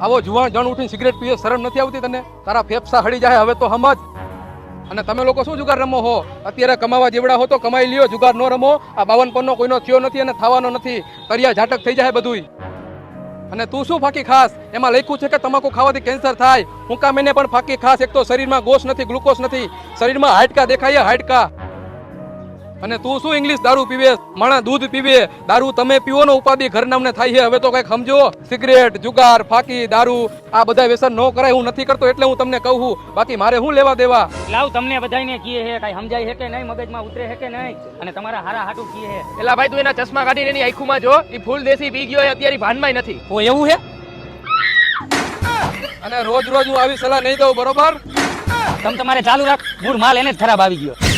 આવો જુવાન જણ ઉઠીને સિગરેટ પીએ શરમ નથી આવતી તને? તારા ફેફસા હળી જાય હવે તો સમજ. અને તમે લોકો શું જુગાર રમો હો? અત્યારે કમાવા જેવડા હો તો કમાઈ લ્યો, જુગાર નો રમો. આ 52 નો કોઈનો થયો નથી અને થવાનો નથી. તરિયા ઝાટક થઈ જાય બધુંય. અને તું શું ફાકી ખાસ? એમાં લખ્યું છે કે તમાકુ ખાવાથી કેન્સર થાય. હું કામ એને પણ ફાકી ખાસ? એક તો શરીરમાં ગોશ નથી, ગ્લુકોઝ નથી, શરીરમાં હાડકા દેખાય હાડકા. અને તું શું ઇંગ્લિશ દારૂ પીવે? માણા દૂધ પીવે, દારૂ તમે પીવો ને ઉપાધિ ઘરનામને થાય છે. હવે તો કઈક સમજો. સિગરેટ, જુગાર, ફાકી, દારૂ આ બધા વ્યસન ન કરાય. હું નથી કરતો એટલે હું તમને કહું, બાકી મારે શું લેવા દેવા? લાવ તમને બધાને કીએ હે, કઈ સમજાય છે કે નહીં, મગજમાં ઉતરે છે કે નહીં? અને તમારા હારા હાટું કીએ હે. એલા ભાઈ તું એના ચશ્મા કાઢીને એની આંખોમાં જો, ઈ ફૂલ દેશી પી ગયો અત્યારે ભાનમાં નથી. ઓ એવું હે? અને રોજ રોજ હું આવી સલાહ નહીં દઉં, બરોબર? તમે તમારે ચાલુ રાખ, મૂળ માલ એને જ ખરાબ આવી ગયો.